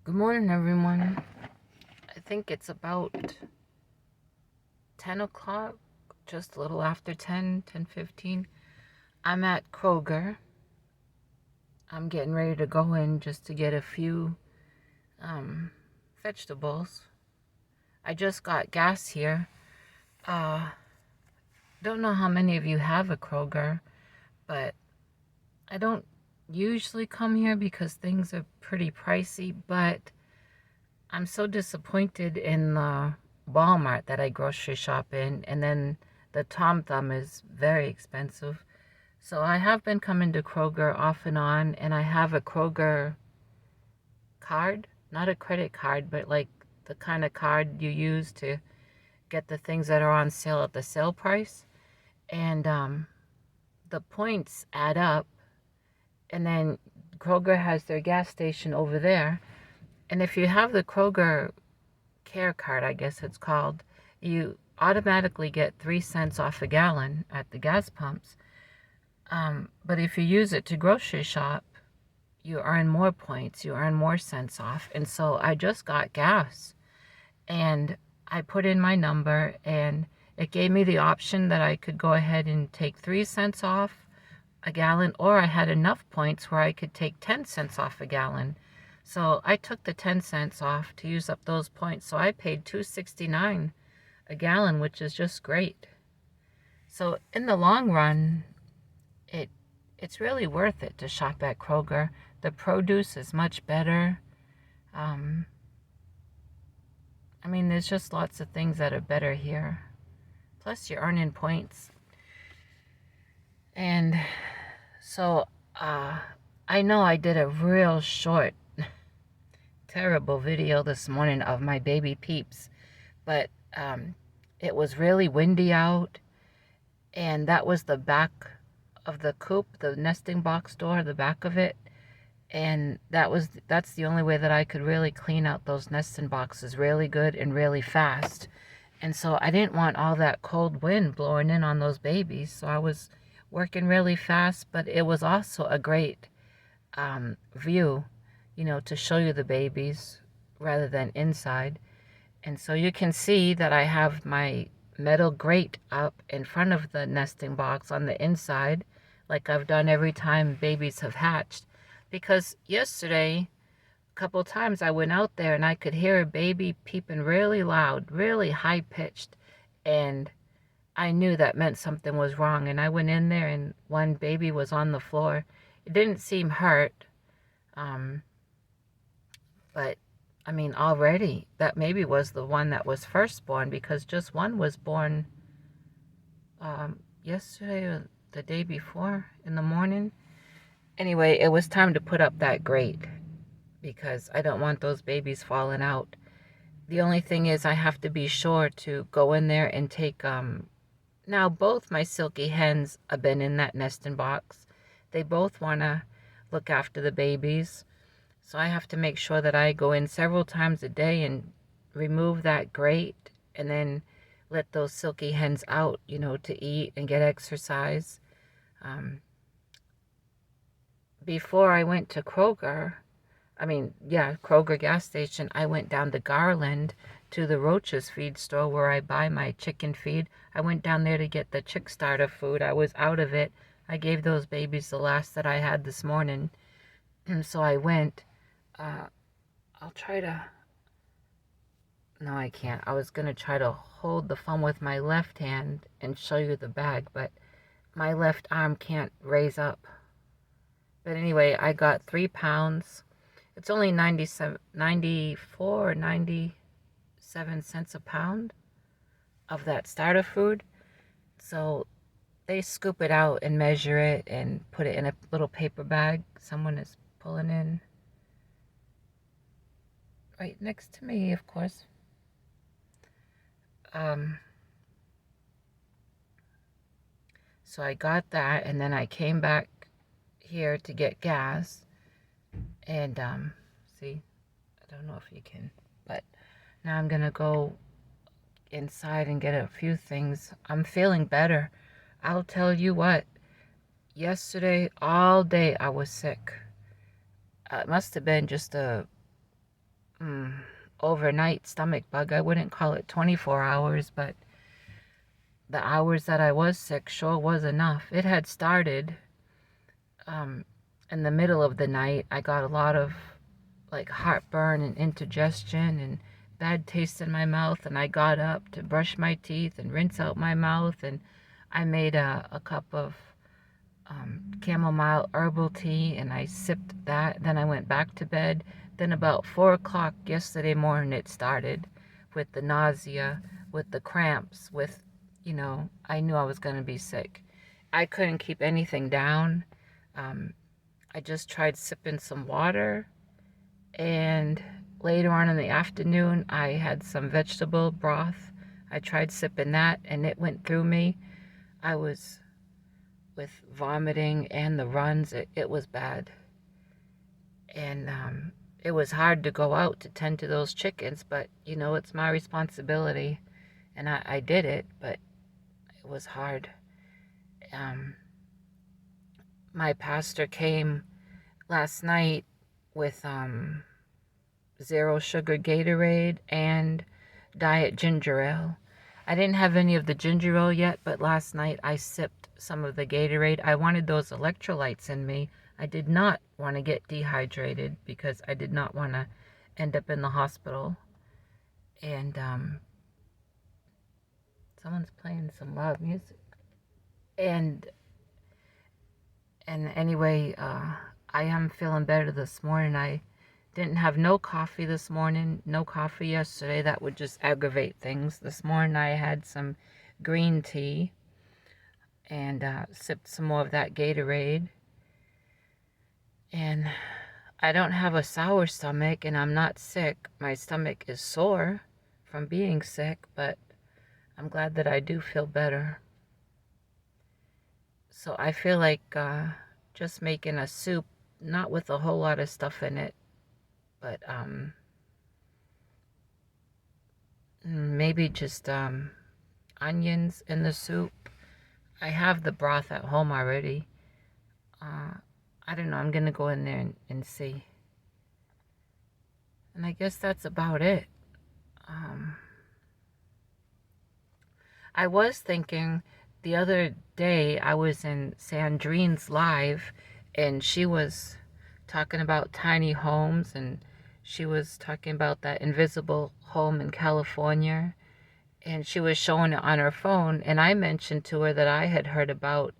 Good morning, everyone. I think it's about 10 o'clock, just a little after 10:15. I'm at Kroger. I'm getting ready to go in just to get a few vegetables. I just got gas here. Uh, don't know how many of you have a Kroger, but I don't usually come here because things are pretty pricey, but I'm so disappointed in the Walmart that I grocery shop in, and then the Tom Thumb is very expensive. So I have been coming to Kroger off and on, and I have a Kroger card, not a credit card, but like the kind of card you use to get the things that are on sale at the sale price. And the points add up, and then Kroger has their gas station over there. And if you have the Kroger Care card, I guess it's called, you automatically get 3 cents off a gallon at the gas pumps. But if you use it to grocery shop, you earn more points, you earn more cents off. And so I just got gas and I put in my number and it gave me the option that I could go ahead and take 3 cents off a gallon, or I had enough points where I could take 10 cents off a gallon. So I took the 10 cents off to use up those points. So I paid $2.69 a gallon, which is just great. So in the long run, it's really worth it to shop at Kroger. The produce is much better. There's just lots of things that are better here. Plus, you're earning points. And so I know I did a real short terrible video this morning of my baby peeps, but it was really windy out, and that was the back of the coop, the nesting box door, the back of it, and that's the only way that I could really clean out those nesting boxes really good and really fast. And so I didn't want all that cold wind blowing in on those babies, so I was working really fast, but it was also a great view, to show you the babies rather than inside. And so you can see that I have my metal grate up in front of the nesting box on the inside, like I've done every time babies have hatched. Because yesterday, a couple times I went out there and I could hear a baby peeping really loud, really high pitched, and I knew that meant something was wrong. And I went in there and one baby was on the floor. It didn't seem hurt. But already that maybe was the one that was first born, because just one was born yesterday or the day before in the morning. Anyway, it was time to put up that grate because I don't want those babies falling out. The only thing is I have to be sure to go in there and take, now both my silky hens have been in that nesting box. They both want to look after the babies. So I have to make sure that I go in several times a day and remove that grate and then let those silky hens out, to eat and get exercise. Before I went to Kroger gas station, I went down to Garland to the Roach's feed store where I buy my chicken feed. I went down there to get the chick starter food. I was out of it. I gave those babies the last that I had this morning. So I went. I'll try to... No, I can't. I was going to try to hold the phone with my left hand and show you the bag, but my left arm can't raise up. But anyway, I got 3 pounds. It's only 94 or 97 cents a pound of that starter food. So they scoop it out and measure it and put it in a little paper bag. Someone is pulling in right next to me, of course. So I got that, and then I came back here to get gas. And see, I don't know if you can, but now I'm gonna go inside and get a few things. I'm feeling better. I'll tell you what, yesterday all day I was sick. It must have been just a overnight stomach bug. I wouldn't call it 24 hours, but the hours that I was sick sure was enough. It had started in the middle of the night. I got a lot of like heartburn and indigestion and bad taste in my mouth, and I got up to brush my teeth and rinse out my mouth, and I made a cup of chamomile herbal tea, and I sipped that. Then I went back to bed. Then about 4 o'clock yesterday morning it started with the nausea, with the cramps, with, I knew I was going to be sick. I couldn't keep anything down. I just tried sipping some water, and later on in the afternoon I had some vegetable broth. I tried sipping that, and it went through me. I was with vomiting and the runs. It was bad. And it was hard to go out to tend to those chickens, but it's my responsibility, and I did it, but it was hard. My pastor came last night with 0 sugar Gatorade and diet ginger ale. I didn't have any of the ginger ale yet, but last night I sipped some of the Gatorade. I wanted those electrolytes in me. I did not want to get dehydrated because I did not want to end up in the hospital. And someone's playing some loud music. And anyway, I am feeling better this morning. I didn't have no coffee this morning, no coffee yesterday. That would just aggravate things. This morning I had some green tea and sipped some more of that Gatorade. And I don't have a sour stomach, and I'm not sick. My stomach is sore from being sick, but I'm glad that I do feel better. So I feel like just making a soup, not with a whole lot of stuff in it, but maybe just onions in the soup. I have the broth at home already. I don't know. I'm going to go in there and see. And I guess that's about it. I was thinking the other day I was in Sandrine's live, and she was talking about tiny homes, and she was talking about that invisible home in California, and she was showing it on her phone, and I mentioned to her that I had heard about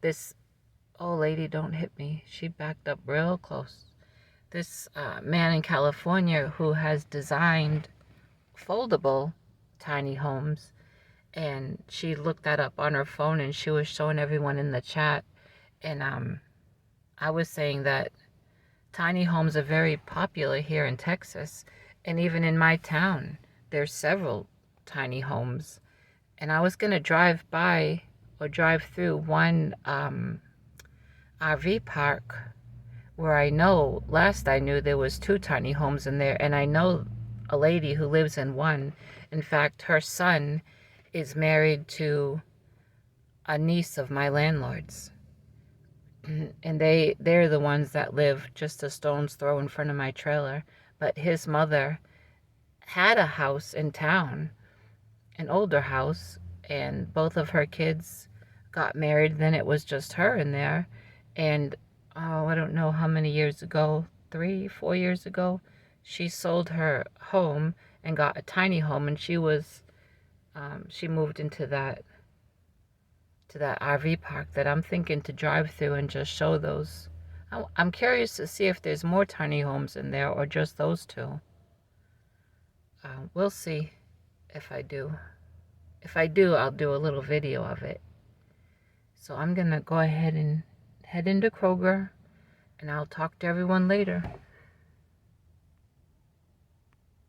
this. Oh, lady, don't hit me. She backed up real close. This man in California who has designed foldable tiny homes, and she looked that up on her phone, and she was showing everyone in the chat. And I was saying that tiny homes are very popular here in Texas, and even in my town there's several tiny homes. And I was going to drive by or drive through one RV park where last I knew there was 2 tiny homes in there, and I know a lady who lives in one. In fact, her son is married to a niece of my landlord's, and they're the ones that live just a stone's throw in front of my trailer. But his mother had a house in town, an older house, and both of her kids got married. Then it was just her in there. And I don't know how many years ago, 3-4 years ago, she sold her home and got a tiny home, and she moved into that RV park that I'm thinking to drive through and just show those. I'm curious to see if there's more tiny homes in there or just those 2. We'll see if I do. If I do, I'll do a little video of it. So I'm going to go ahead and head into Kroger, and I'll talk to everyone later.